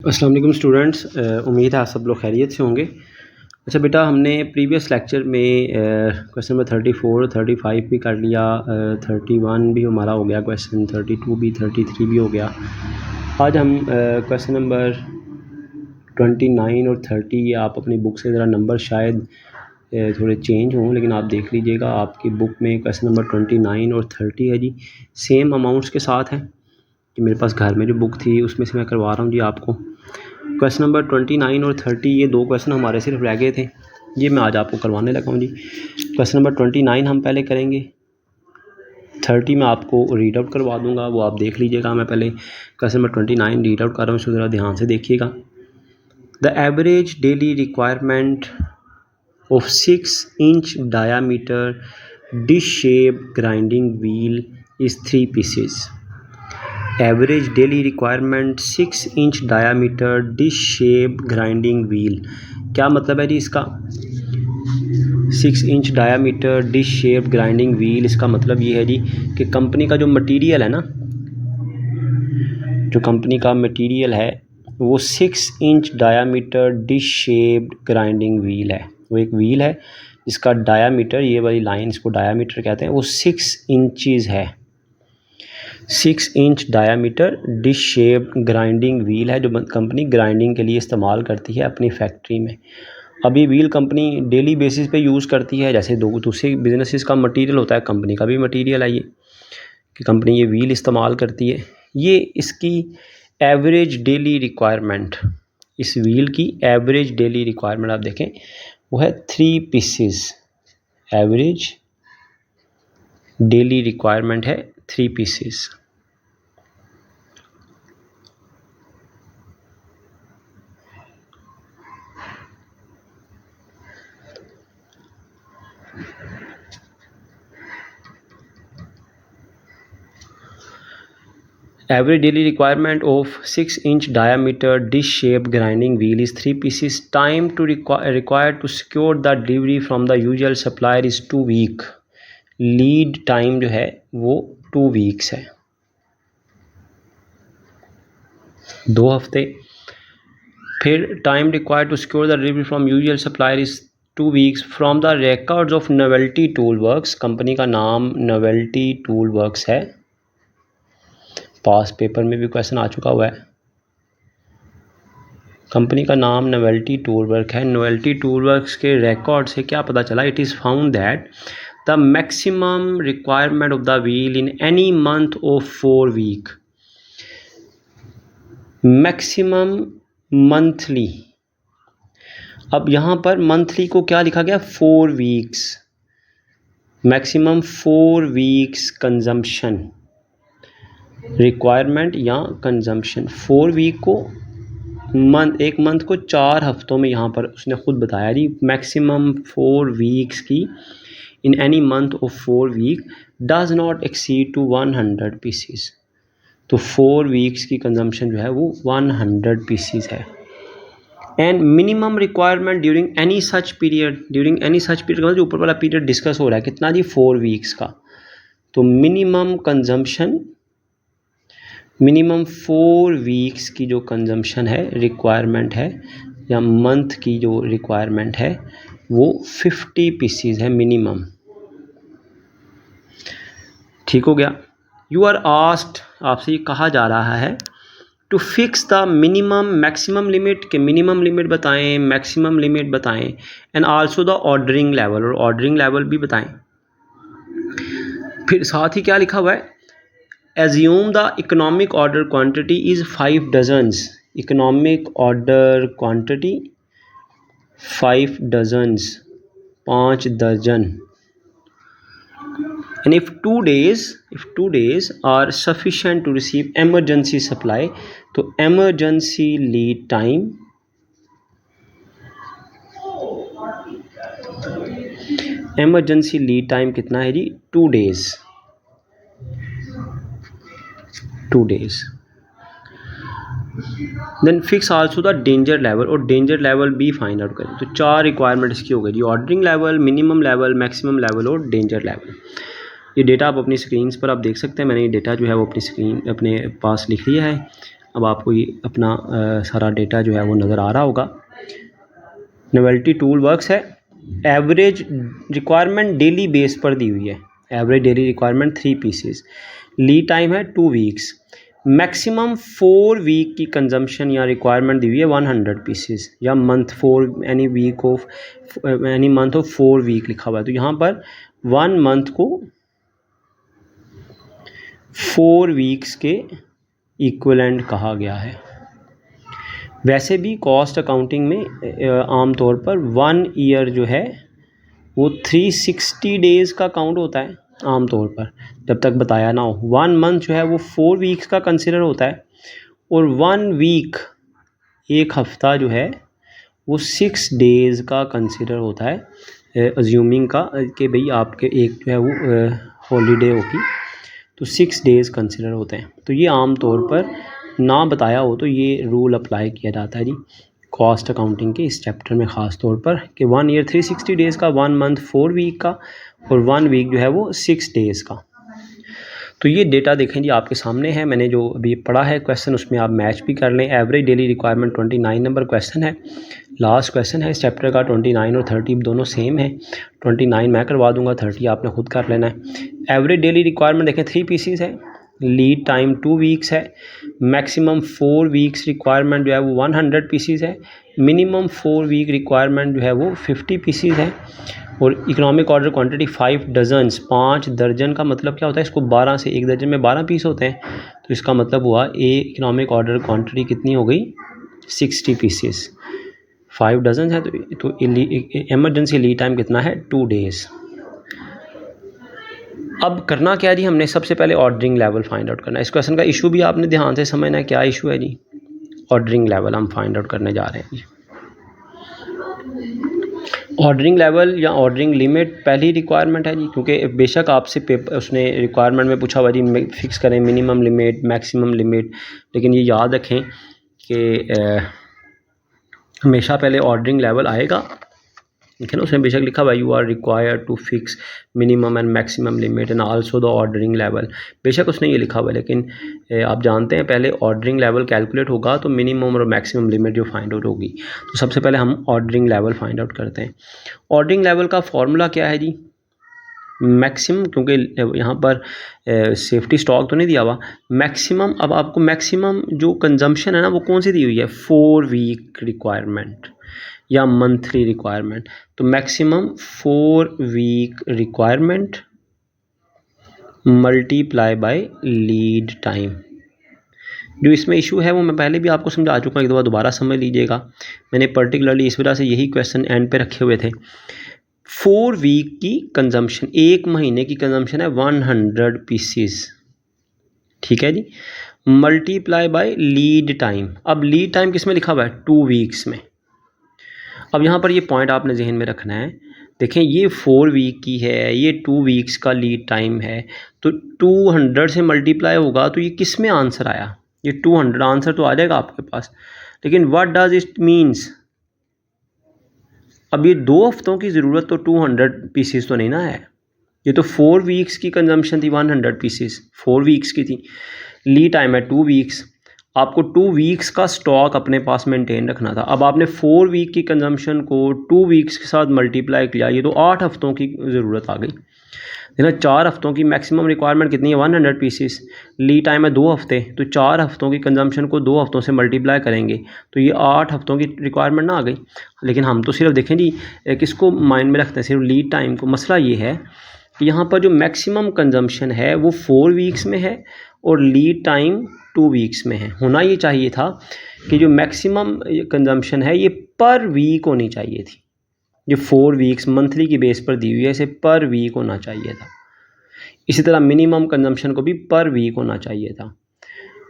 अस्सलाम वालेकुम स्टूडेंट्स, उम्मीद है आप सब लोग खैरियत से होंगे। अच्छा बेटा, हमने प्रीवियस लेक्चर में क्वेश्चन नंबर 34, 35 भी कर लिया, 31 भी हमारा हो गया, क्वेश्चन 32 भी, 33 भी हो गया। आज हम क्वेश्चन नंबर 29 और 30, आप अपनी बुक से ज़रा नंबर शायद थोड़े चेंज हों, लेकिन आप देख लीजिएगा आपकी बुक में क्वेश्चन नंबर 29 और 30 है जी, सेम अमाउंट्स के साथ है कि मेरे पास घर में जो बुक थी उसमें से मैं करवा रहा हूँ जी आपको। क्वेश्चन नंबर 29 और 30, ये दो क्वेश्चन हमारे सिर्फ रह गए थे, ये मैं आज आपको करवाने लगा हूँ जी। क्वेश्चन नंबर 29 हम पहले करेंगे, 30 मैं आपको रीड आउट करवा दूँगा, वो आप देख लीजिएगा। मैं पहले क्वेश्चन नंबर 29 रीड आउट कर रहा हूँ, इसको ज़रा ध्यान से देखिएगा। The average daily requirement of 6 inch diameter dish shape grinding wheel is 3 pieces. Average daily requirement 6 inch diameter dish shape grinding wheel, क्या मतलब है जी इसका? 6 inch diameter dish shape grinding wheel, इसका मतलब ये है जी कि कंपनी का जो मटेरियल है ना, जो कंपनी का मटेरियल है वो 6 inch diameter dish shaped grinding wheel है। वो एक व्हील है जिसका डायामीटर, ये वाली लाइन इसको डायामीटर कहते हैं, वो 6 इंचज़ है। 6 inch diameter dish shape grinding wheel है जो कंपनी ग्राइंडिंग के लिए इस्तेमाल करती है अपनी फैक्ट्री में। अब ये व्हील कंपनी डेली बेसिस पे यूज़ करती है, जैसे दूसरे बिजनेसेस का मटेरियल होता है, कंपनी का भी मटेरियल है ये, कि कंपनी ये व्हील इस्तेमाल करती है। ये इसकी एवरेज डेली रिक्वायरमेंट, इस व्हील की एवरेज डेली रिक्वायरमेंट आप देखें वो है 3 पीसेस। एवरेज डेली रिक्वायरमेंट है 3 pieces. Average daily requirement of 6 inch diameter dish shaped grinding wheel is 3 pieces. Time to required to secure the delivery from the usual supplier is 2 week. Lead time जो है वो 2 weeks है, 2 हफ्ते। फिर time required to secure the delivery from usual supplier is 2 weeks. From the records of Novelty Toolworks, company का नाम Novelty Toolworks है, पास paper में भी क्वेश्चन आ चुका हुआ है। कंपनी का नाम नोवेल्टी टूलवर्क है। नोवेल्टी टूलवर्क्स के रिकॉर्ड से क्या पता चला? It is found that the maximum requirement of the wheel in any month of 4 week. Maximum monthly, अब यहाँ पर मंथली को क्या लिखा गया? 4 weeks. Maximum 4 weeks consumption requirement या कंजम्पशन, 4 वीक को एक मंथ को 4 हफ्तों में, यहाँ पर उसने ख़ुद बताया जी मैक्सिमम 4 वीक्स की in any month of 4 week does not exceed to 100 pieces. तो 4 वीक्स की कंजम्पशन जो है वो 100 पीसीस है। And minimum requirement during any such period, during any such period जो ऊपर वाला पीरियड डिस्कस हो रहा है कितना जी? 4 वीक्स का। तो मिनिमम कंजम्पशन, मिनिमम 4 वीक्स की जो कंजम्पशन है, रिक्वायरमेंट है या मंथ की जो रिक्वायरमेंट है वो 50 पीसीज है मिनिमम। ठीक हो गया। यू आर आस्क्ड, आपसे ये कहा जा रहा है to fix the minimum maximum limit, के मिनिमम लिमिट बताएं, मैक्सिमम लिमिट बताएं, and also the ordering level, और ऑर्डरिंग लेवल भी बताएं। फिर साथ ही क्या लिखा हुआ है? Assume the economic order quantity is 5 dozens. Economic order quantity 5 dozens, 5 दर्जन। And if 2 days are sufficient to receive emergency supply, तो emergency lead time, emergency lead time कितना है जी? 2 days, 2 days. Then fix also the danger level, और danger level भी find out करें। तो 4 requirement इसकी हो गई जी, ordering level, minimum level, maximum level और डेंजर लेवल। ये डेटा आप अपनी स्क्रीन पर आप देख सकते हैं, मैंने ये डेटा जो है वो अपनी स्क्रीन अपने पास लिख लिया है, अब आपको ये अपना सारा डेटा जो है वो नज़र आ रहा होगा। नोवेल्टी टूल वर्क्स है, एवरेज रिक्वायरमेंट डेली बेस पर दी हुई है, average daily requirement 3 pieces, lead time है 2 वीक्स, मैक्सिमम 4 वीक की कंजम्पशन या रिक्वायरमेंट दी हुई है 100 पीसेस, या month 4 any month of 4 week लिखा हुआ है। तो यहाँ पर 1 मंथ को 4 वीक्स के इक्विवेलेंट कहा गया है। वैसे भी कॉस्ट अकाउंटिंग में आम तौर पर 1 ईयर जो है वो 360 डेज़ का काउंट होता है आम तौर पर, जब तक बताया ना हो। 1 मंथ जो है वो 4 वीक्स का कंसिडर होता है, और 1 वीक, एक हफ़्ता जो है वो 6 डेज़ का कंसिडर होता है, अज्यूमिंग का कि भाई आपके एक जो है वो हॉलीडे होगी, तो 6 डेज़ कंसिडर होते हैं। तो ये आम तौर पर ना बताया हो तो ये रूल अप्लाई किया जाता है जी कॉस्ट अकाउंटिंग के इस चैप्टर में, ख़ास तौर पर कि 1 ईयर 360 डेज़ का, 1 मंथ 4 वीक का, और 1 वीक जो है वो 6 डेज़ का। तो ये डेटा देखें जी आपके सामने है, मैंने जो अभी पढ़ा है क्वेश्चन उसमें आप मैच भी कर लें। Average daily requirement 29 number question है, लास्ट क्वेश्चन है इस चैप्टर का। 29 और 30 दोनों सेम है, 29 मैं करवा दूंगा, 30 आपने खुद कर लेना है। एवरेज डेली रिक्वायरमेंट देखें 3 पीसीस है, लीड टाइम 2 वीक्स है, मैक्सिमम 4 वीक्स रिक्वायरमेंट जो है वो 100 पीसीस है, मिनिमम 4 वीक रिक्वायरमेंट जो है वो 50 पीसीस है, और इकोनॉमिक ऑर्डर क्वांटिटी 5 डजन्स, 5 दर्जन का मतलब क्या होता है, इसको 12 से, एक दर्जन में 12 पीस होते हैं, तो इसका मतलब हुआ इकोनॉमिक ऑर्डर क्वांटिटी कितनी हो गई, 60 पीसेस। 5 डजन है तो एमरजेंसी लीड टाइम कितना है, 2 डेज़। अब करना क्या है जी, हमने सबसे पहले ऑर्डरिंग लेवल फाइंड आउट करना है। इस क्वेश्चन का इशू भी आपने ध्यान से समझना है, क्या इशू है जी, ऑर्डरिंग लेवल हम फाइंड आउट करने जा रहे हैं जी। ऑर्डरिंग लेवल या ऑर्डरिंग लिमिट पहली रिक्वायरमेंट है जी, क्योंकि बेशक आपसे पेपर उसने रिक्वायरमेंट में पूछा हुआ जी फिक्स करें मिनिमम लिमिट मैक्सिमम लिमिट, लेकिन ये याद रखें कि हमेशा पहले ऑर्डरिंग लेवल आएगा, ठीक है ना। उसमें बेशक लिखा हुआ you are required to fix minimum and maximum limit and also the ordering level, बेशक उसने ये लिखा हुआ है, लेकिन आप जानते हैं पहले ऑर्डरिंग लेवल कैलकुलेट होगा तो मिनिमम और मैक्सिमम लिमिट जो फाइंड आउट होगी। तो सबसे पहले हम ऑर्डरिंग लेवल फाइंड आउट करते हैं। ऑर्डरिंग लेवल का फॉर्मूला क्या है जी, मैक्सिमम, क्योंकि यहाँ पर सेफ्टी स्टॉक तो नहीं दिया हुआ, मैक्सिमम। अब आपको मैक्सिमम जो कंजम्पशन है ना वो कौन सी दी हुई है, 4 वीक रिक्वायरमेंट या मंथली रिक्वायरमेंट, तो maximum 4 week requirement multiply by lead time. जो इसमें इशू है वो मैं पहले भी आपको समझा चुका हूँ, एक दफ़ा दोबारा समझ लीजिएगा। मैंने पर्टिकुलरली इस वजह से यही क्वेश्चन एंड पे रखे हुए थे। 4 वीक की कंजम्पशन, एक महीने की कंजम्पशन है 100 पीसीस, ठीक है जी, मल्टीप्लाई बाय लीड टाइम। अब लीड टाइम किस में लिखा हुआ है, 2 वीक्स में। अब यहाँ पर ये पॉइंट आपने जहन में रखना है, देखें ये 4 वीक की है, ये 2 वीक्स का लीड टाइम है, तो 200 से मल्टीप्लाई होगा तो ये किस में आंसर आया, ये 200 आंसर तो आ जाएगा आपके पास, लेकिन व्हाट डज इट मीन्स। अब ये 2 हफ्तों की ज़रूरत तो 200 पीसीस तो नहीं ना है, ये तो 4 वीक्स की कंजम्पशन थी, 100 पीसीस 4 वीक्स की थी, लीड टाइम है 2 वीक्स, आपको 2 वीक्स का स्टॉक अपने पास मेंटेन रखना था। अब आपने 4 वीक की कंजम्पशन को 2 वीक्स के साथ मल्टीप्लाई किया, ये तो 8 हफ्तों की ज़रूरत आ गई, है ना। 4 हफ्तों की मैक्सिमम रिक्वायरमेंट कितनी है, 100 पीसीस, लीड टाइम है 2 हफ्ते, तो 4 हफ्तों की कंजम्पशन को 2 हफ्तों से मल्टीप्लाई करेंगे तो ये 8 हफ्तों की रिक्वायरमेंट ना आ गई। लेकिन हम तो सिर्फ देखें जी किसको माइंड में रखते हैं, सिर्फ लीड टाइम को। मसला ये है कि यहाँ पर जो मैक्सिमम कंजम्पशन है वो 4 वीक्स में है और लीड टाइम 2 वीक्स में है। होना ये चाहिए था कि जो मैक्सिमम कंजम्पशन है ये पर वीक होनी चाहिए थी, जो 4 वीक्स मंथली की बेस पर दी हुई है इसे पर वीक होना चाहिए था। इसी तरह मिनिमम कंजम्पशन को भी पर वीक होना चाहिए था।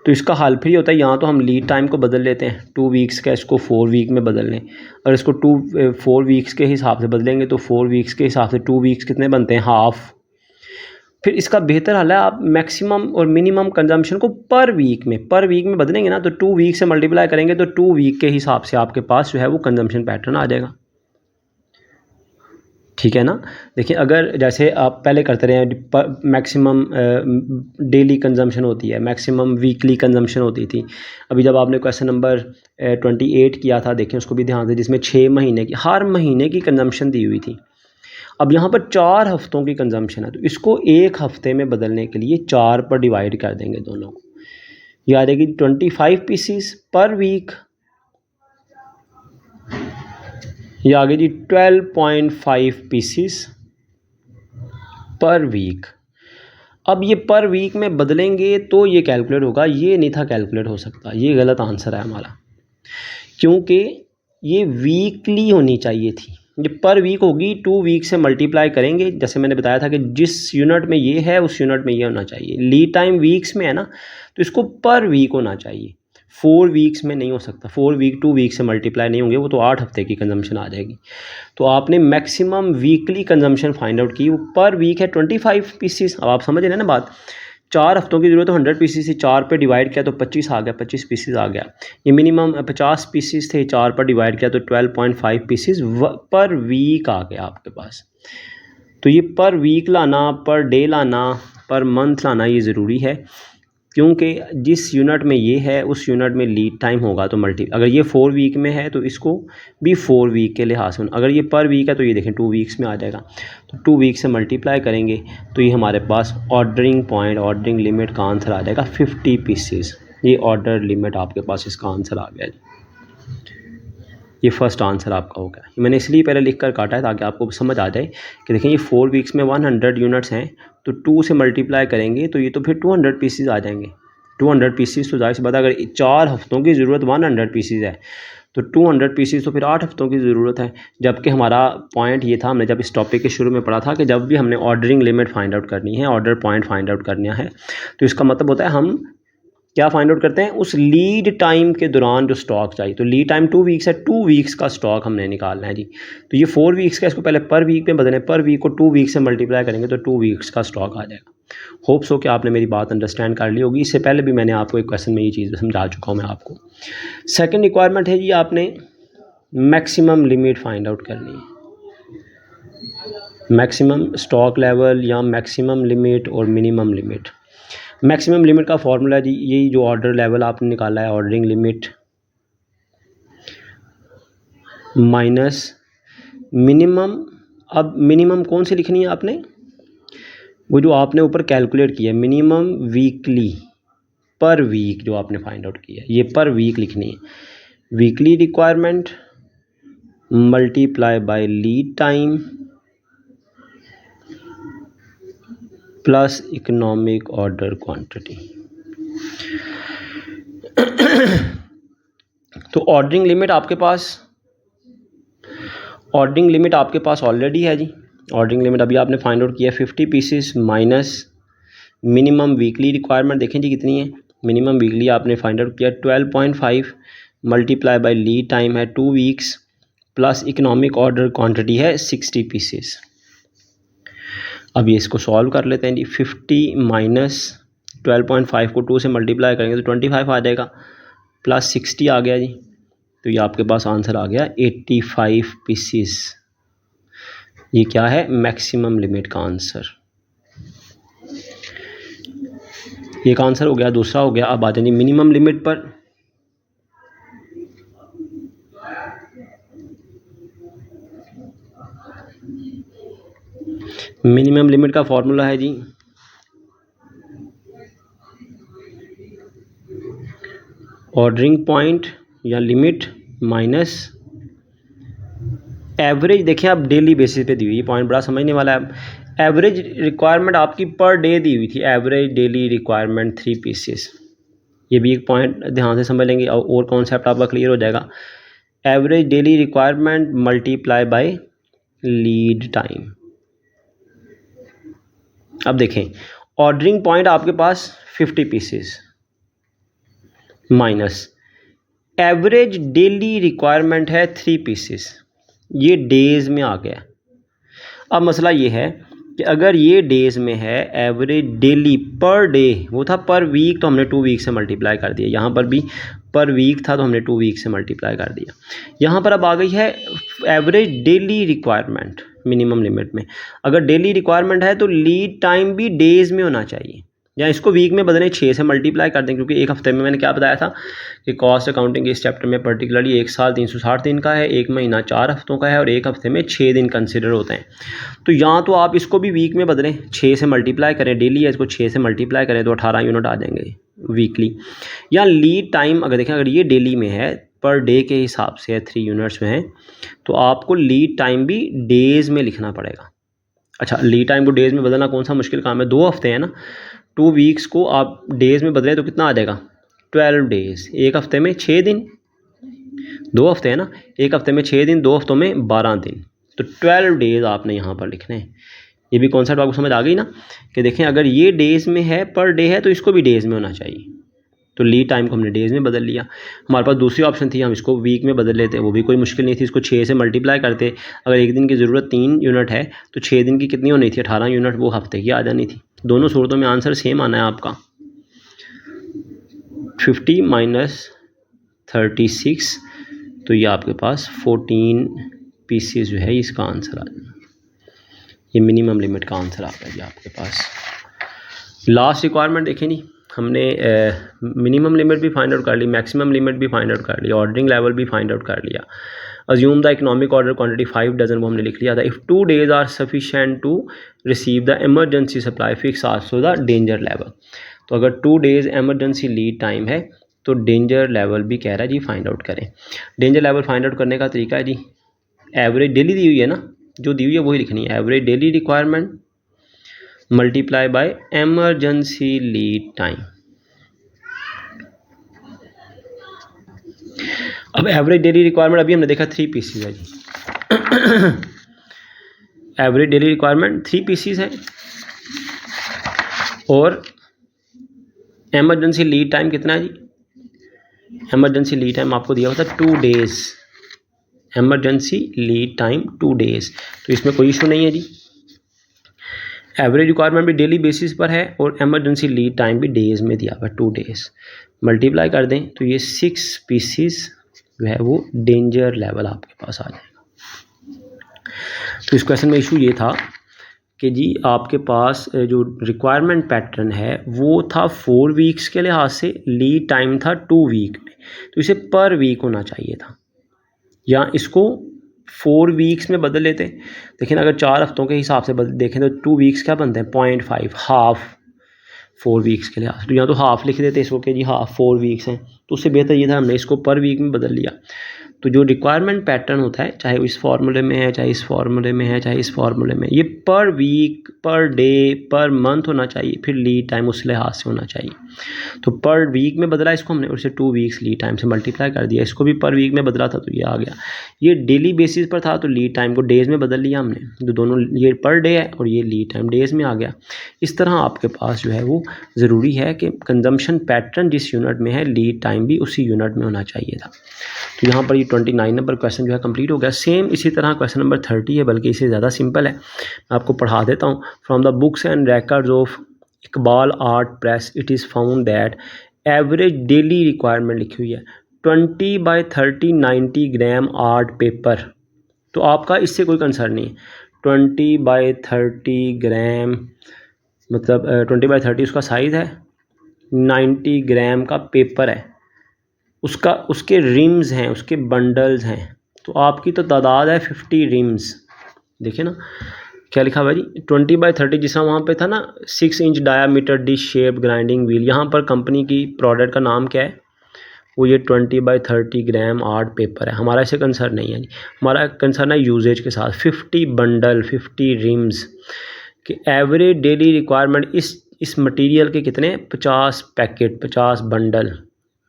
तो इसका हल फिर होता है, यहाँ तो हम लीड टाइम को बदल लेते हैं, 2 वीक्स का इसको 4 वीक में बदल लें, और इसको 4 वीक्स के हिसाब से बदलेंगे तो 4 वीक्स के हिसाब से 2 वीक्स कितने बनते हैं, हाफ। फिर इसका बेहतर हल है आप मैक्सिमम और मिनिमम कंजम्पशन को पर वीक में बदलेंगे ना, तो 2 वीक से मल्टीप्लाई करेंगे तो 2 वीक के हिसाब से आपके पास जो है वो कंजम्पशन पैटर्न आ जाएगा। ठीक है ना। देखिए अगर जैसे आप पहले करते रहे मैक्सिमम डेली कंजम्पशन होती है, मैक्सिमम वीकली कंजम्पशन होती थी। अभी जब आपने क्वेश्चन नंबर 28 किया था, देखें उसको भी ध्यान से, जिसमें 6 महीने की, हर महीने की कंजम्पशन दी हुई थी। अब यहाँ पर 4 हफ्तों की कंजम्पशन है, तो इसको 1 हफ्ते में बदलने के लिए 4 पर डिवाइड कर देंगे दोनों को। ये आ जाएगी 25 पीसीस पर वीक, ये आ गई जी 12.5 पीसीस पर वीक। अब ये पर वीक में बदलेंगे तो ये कैलकुलेट होगा, ये नहीं था कैलकुलेट हो सकता, ये गलत आंसर है हमारा, क्योंकि ये वीकली होनी चाहिए थी। ये पर वीक होगी, 2 वीक से मल्टीप्लाई करेंगे, जैसे मैंने बताया था कि जिस यूनिट में ये है उस यूनिट में ये होना चाहिए। लीड टाइम वीक्स में है ना, तो इसको पर वीक होना चाहिए, 4 वीक्स में नहीं हो सकता। 4 वीक 2 वीक से मल्टीप्लाई नहीं होंगे, वो तो 8 हफ्ते की कंजम्पशन आ जाएगी। तो आपने maximum weekly consumption find out की, वो पर वीक है 25 पीसीस। अब आप समझ रहे हैं ना बात, 4 हफ्तों की ज़रूरत है, 100 पीसीस से 4 पे डिवाइड किया तो 25 आ गया, 25 पीसीस आ गया। ये मिनिमम 50 पीसीस थे, 4 पर डिवाइड किया तो 12.5 पीसीस पर वीक आ गया आपके पास। तो ये पर वीक लाना, पर डे लाना, पर मंथ लाना ये ज़रूरी है, क्योंकि जिस यूनिट में ये है उस यूनिट में लीड टाइम होगा तो अगर ये 4 वीक में है तो इसको भी 4 वीक के लिहाज से, अगर ये पर वीक है तो ये देखें 2 वीक्स में आ जाएगा। तो 2 वीक से मल्टीप्लाई करेंगे तो ये हमारे पास ऑर्डरिंग पॉइंट, ऑर्डरिंग लिमिट का आंसर आ जाएगा 50 पीसीस। ये ऑर्डर लिमिट आपके पास इसका आंसर आ गया जी। ये फर्स्ट आंसर आपका हो गया। मैंने इसलिए पहले लिख कर काटा है ताकि आपको समझ आ जाए कि देखें ये 4 वीक्स में 100 यूनिट्स हैं, तो 2 से मल्टीप्लाई करेंगे तो ये तो फिर 200 पीसीस आ जाएंगे। 200 पीसीस तो जाहिर सी बात है, अगर 4 हफ्तों की ज़रूरत 100 पीसीस है तो 200 पीसीस तो फिर 8 हफ्तों की ज़रूरत है। जबकि हमारा पॉइंट ये था, हमने जब इस टॉपिक के शुरू में पढ़ा था कि जब भी हमने ऑर्डरिंग लिमिट फाइंड आउट करनी है, ऑर्डर पॉइंट फाइंड आउट करना है, तो इसका मतलब होता है हम क्या फाइंड आउट करते हैं, उस लीड टाइम के दौरान जो स्टॉक चाहिए। तो लीड टाइम 2 वीक्स है, 2 वीक्स का स्टॉक हमने निकालना है जी। तो ये 4 वीक्स का, इसको पहले पर वीक में बदलें, पर वीक को 2 वीक से मल्टीप्लाई करेंगे तो 2 वीक्स का स्टॉक आ जाएगा। होप्स हो कि आपने मेरी बात अंडरस्टैंड कर ली होगी। इससे पहले भी मैंने आपको एक क्वेश्चन में ये चीज़ समझा चुका हूँ मैं आपको। सेकेंड रिक्वायरमेंट है जी, आपने मैक्सिमम लिमिट फाइंड आउट करनी है। मैक्सिमम स्टॉक लेवल या मैक्सिमम लिमिट और मिनिमम लिमिट। मैक्सिमम लिमिट का फॉर्मूला जी, यही जो ऑर्डर लेवल आपने निकाला है, ऑर्डरिंग लिमिट माइनस मिनिमम। अब मिनिमम कौन सी लिखनी है आपने, वो जो आपने ऊपर कैलकुलेट किया, मिनिमम वीकली पर वीक जो आपने फाइंड आउट किया, ये पर वीक लिखनी है। Weekly requirement multiply by lead time plus economic order quantity. तो ऑर्डरिंग लिमिट आपके पास ऑलरेडी है जी। ऑर्डरिंग लिमिट अभी आपने फाइंड आउट किया 50 pieces minus minimum weekly requirement, देखें जी कितनी है। मिनिमम वीकली आपने फाइंड आउट किया 12.5 मल्टीप्लाई बाय लीड टाइम है 2 weeks plus economic order quantity है 60 पीसेस। अब ये इसको सॉल्व कर लेते हैं जी। 50 माइनस 12.5 को 2 से मल्टीप्लाई करेंगे तो 25 आ जाएगा, प्लस 60 आ गया जी। तो ये आपके पास आंसर आ गया 85 पीसीस। ये क्या है, मैक्सिमम लिमिट का आंसर। एक आंसर हो गया, दूसरा हो गया। अब आ जाएंगे मिनिमम लिमिट पर। मिनिमम लिमिट का फॉर्मूला है जी ऑर्डरिंग पॉइंट या लिमिट माइनस एवरेज। देखिए आप डेली बेसिस पे दी हुई, ये पॉइंट बड़ा समझने वाला है। एवरेज रिक्वायरमेंट आपकी पर डे दी हुई थी, एवरेज डेली रिक्वायरमेंट 3 पीसेस। ये भी एक पॉइंट ध्यान से समझ लेंगे और कॉन्सेप्ट आपका क्लियर हो जाएगा। Average daily requirement multiply by lead time. अब देखें ऑर्डरिंग पॉइंट आपके पास 50 pieces minus average daily requirement है 3 पीसेस, ये डेज़ में आ गया। अब मसला ये है कि अगर ये डेज़ में है, एवरेज डेली पर डे, वो था पर वीक तो हमने 2 वीक से मल्टीप्लाई कर दिया। यहाँ पर भी पर वीक था तो हमने 2 वीक से मल्टीप्लाई कर दिया। यहाँ पर अब आ गई है average daily requirement. Minimum limit में। अगर डेली रिक्वायरमेंट है तो लीड टाइम भी डेज़ में होना चाहिए, या इसको वीक में बदलें, 6 से मल्टीप्लाई कर दें, क्योंकि एक हफ्ते में मैंने क्या बताया था कि कॉस्ट अकाउंटिंग के इस चैप्टर में पर्टिकुलरली 1 साल 360 दिन का है, 1 महीना 4 हफ्तों का है और 1 हफ्ते में 6 दिन कंसिडर होते हैं। तो यहाँ तो आप इसको भी वीक में बदलें, 6 से मल्टीप्लाई करें, डेली है इसको 6 से मल्टीप्लाई करें तो 18 यूनिट आ जाएंगे वीकली। या लीड टाइम अगर देखें, अगर ये डेली में है, पर डे के हिसाब से है, 3 यूनिट्स में है, तो आपको लीड टाइम भी डेज़ में लिखना पड़ेगा। अच्छा, लीड टाइम को डेज़ में बदलना कौन सा मुश्किल काम है, 2 हफ्ते हैं ना, 2 वीक्स को आप डेज़ में बदलें तो कितना आ जाएगा, 12 डेज़। एक हफ्ते में 6 दिन, 2 हफ्ते हैं ना, एक हफ्ते में 6 दिन, 2 हफ्तों में 12 दिन, तो 12 डेज़ आपने यहाँ पर लिखने हैं। ये भी कॉन्सेप्ट आपको समझ आ गई ना, कि देखें अगर ये डेज़ में है, पर डे है, तो इसको भी डेज़ में होना चाहिए। तो लीड टाइम को हमने डेज़ में बदल लिया। हमारे पास दूसरी ऑप्शन थी, हम इसको वीक में बदल लेते, वो भी कोई मुश्किल नहीं थी, इसको 6 से मल्टीप्लाई करते। अगर एक दिन की ज़रूरत 3 यूनिट है तो 6 दिन की कितनी होनी थी, 18 यूनिट, वो हफ्ते की आ जानी थी। दोनों सूरतों में आंसर सेम आना है आपका, 50 माइनस 36, तो ये आपके पास 14 पीसीज जो है इसका आंसर आ जाएगा। ये मिनिमम लिमिट का आंसर आता है जी आपके पास। लास्ट रिक्वायरमेंट देखें नहीं, हमने मिनिमम लिमिट भी फाइंड आउट कर ली, मैक्सिमम लिमिट भी फाइंड आउट कर लिया, ऑर्डरिंग लेवल भी फाइंड आउट कर लिया। Assume the economic order quantity 5 dozen, वो हमने लिख लिया था। If 2 days are sufficient to receive the emergency supply, fix also the danger level. तो अगर 2 days एमरजेंसी लीड टाइम है तो डेंजर लेवल भी कह रहा है जी फाइंड आउट करें। डेंजर लेवल फाइंड आउट करने का तरीका है जी, एवरेज डेली दी हुई है ना, जो दी हुई है वही लिखनी है, average daily requirement multiply bye emergency lead time. अब एवरेज डेली रिक्वायरमेंट अभी हमने देखा 3 पीसीज है जी। एवरेज डेली रिक्वायरमेंट 3 पीसीज है और एमरजेंसी लीड टाइम कितना है जी, एमरजेंसी लीड टाइम आपको दिया हुआ था 2 days, emergency lead time 2 days, तो इसमें कोई इशू नहीं है जी। एवरेज रिक्वायरमेंट भी डेली बेसिस पर है और एमरजेंसी लीड टाइम भी डेज़ में दिया हुआ है 2 days। मल्टीप्लाई कर दें तो ये 6 पीसीज जो है वो डेंजर लेवल आपके पास आ जाएगा। तो इस क्वेश्चन में इशू ये था कि जी आपके पास जो रिक्वायरमेंट पैटर्न है वो था 4 वीक्स के लिहाज से, लीड टाइम था 2 वीक में, तो इसे पर वीक होना चाहिए था, या इसको 4 वीक्स में बदल लेते। लेकिन अगर 4 हफ्तों के हिसाब से देखें तो 2 वीक्स क्या बनते हैं, 0.5, हाफ 4 वीक्स के लिहाज, तो यहाँ तो हाफ लिख देते इसको कि जी हाफ 4 वीक्स हैं, तो उससे बेहतर ये था हमने इसको पर वीक में बदल लिया। तो जो रिक्वायरमेंट पैटर्न होता है, चाहे वो इस फार्मूले में है, चाहे इस फार्मूले में है, चाहे इस फार्मूले में, ये पर week, per day, per month होना चाहिए, फिर लीड टाइम उस लिहाज से होना चाहिए। तो पर वीक में बदला इसको हमने, उससे 2 वीक्स लीड टाइम से मल्टीप्लाई कर दिया, इसको भी पर वीक में बदला था तो ये आ गया। ये डेली बेसिस पर था तो लीड टाइम को डेज़ में बदल लिया हमने, तो दोनों, ये पर डे है और ये लीड टाइम डेज़ में आ गया। इस तरह आपके पास जो है वो ज़रूरी है कि कंजम्पशन पैटर्न जिस यूनिट में है, लीड टाइम भी उसी यूनिट में होना चाहिए था। तो यहाँ पर ये 29 नंबर क्वेश्चन जो है कंप्लीट हो गया। सेम इसी तरह क्वेश्चन नंबर 30 है, बल्कि इससे ज़्यादा सिंपल है, मैं आपको पढ़ा देता हूँ। From the books and records of Iqbal art press it is found that average daily requirement लिखी हुई है 20 बाई 30 90 ग्राम आर्ट पेपर। तो आपका इससे कोई कंसर्न नहीं है, 20 बाई 30 ग्राम मतलब 20 बाई 30 उसका साइज़ है, 90 ग्राम का पेपर है, उसका उसके रिम्स हैं, उसके बंडल्स हैं, तो आपकी तो तादाद है 50 रिम्स। देखिए ना क्या लिखा हुआ जी, 20 बाई 30, जिसका वहाँ पे था ना 6 inch diameter dish shape grinding wheel, यहाँ पर कंपनी की प्रोडक्ट का नाम क्या है, वो ये 20 बाई 30 ग्राम आर्ट पेपर है। हमारा इससे कंसर्न नहीं है, हमारा कंसर्न है यूजेज के साथ। 50 बंडल, 50 रिम्स कि एवरेज डेली रिक्वायरमेंट इस मटेरियल के कितने, 50 पैकेट, 50 बंडल।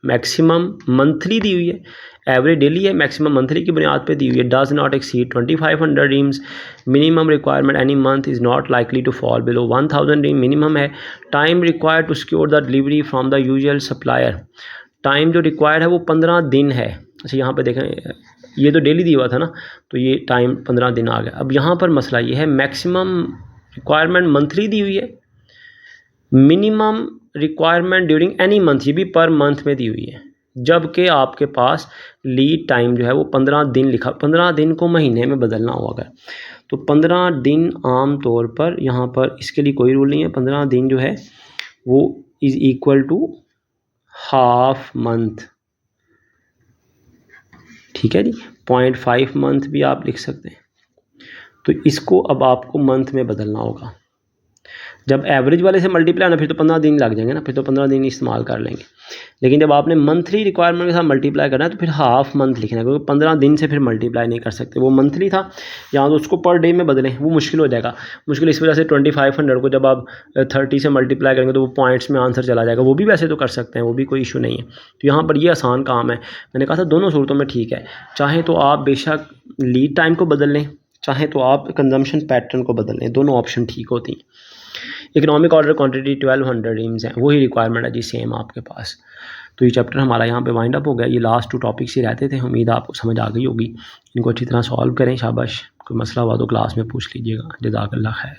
मैक्सिमम मंथली दी हुई है, एवरेज डेली है, मैक्सिमम मंथली की बुनियाद पे दी हुई है। Does not exceed 2500 reams. Minimum requirement any month is not likely to fall below 1000 ream minimum है। Time required to secure the delivery from the usual supplier, time जो required है वो 15 दिन है। अच्छा यहाँ पे देखें, ये तो डेली दिया हुआ था ना, तो ये टाइम 15 दिन आ गया। अब यहाँ पर मसला ये है, मैक्सिमम रिक्वायरमेंट मंथली दी हुई है, minimum requirement during any month, ये भी पर मंथ में दी हुई है। जबकि आपके पास लीड टाइम जो है वो 15 दिन लिखा, 15 दिन को महीने में बदलना होगा। तो 15 दिन आम तौर पर यहाँ पर इसके लिए कोई रूल नहीं है। 15 दिन जो है वो is equal to half month, ठीक है जी। 0.5 मंथ भी आप लिख सकते हैं। तो इसको अब आपको मंथ में बदलना होगा। जब एवरेज वाले से मल्टीप्लाई ना, फिर तो 15 दिन लग जाएंगे ना, फिर तो 15 दिन इस्तेमाल कर लेंगे। लेकिन जब आपने मंथली रिक्वायरमेंट के साथ मल्टीप्लाई करना है तो फिर हाफ मंथ लिखना है, क्योंकि 15 दिन से फिर मल्टीप्लाई नहीं कर सकते। वो मंथली था, या तो उसको पर डे में बदलें, वो मुश्किल हो जाएगा। मुश्किल इस वजह से 2500 को जब आप 30 से मल्टीप्लाई करेंगे तो वो पॉइंट्स में आंसर चला जाएगा। वो भी वैसे तो कर सकते हैं, वो भी कोई इशू नहीं है। तो यहाँ पर ये आसान काम है। मैंने कहा था दोनों सूरतों में ठीक है। चाहे तो आप बेशक लीड टाइम को बदल लें, चाहे तो आप कंजम्पशन पैटर्न को बदल लें, दोनों ऑप्शन ठीक होती हैं। इकोनॉमिक ऑर्डर क्वांटिटी 1200 रीम्स हैं, वही रिक्वायरमेंट है जी सेम आपके पास। तो ये चैप्टर हमारा यहाँ पे वाइंड अप हो गया। ये लास्ट 2 टॉपिक्स ही रहते थे। उम्मीद आपको समझ आ गई होगी। इनको अच्छी तरह सॉल्व करें। शाबाश। कोई मसला हुआ तो क्लास में पूछ लीजिएगा। जज़ाकल्लाह खैर।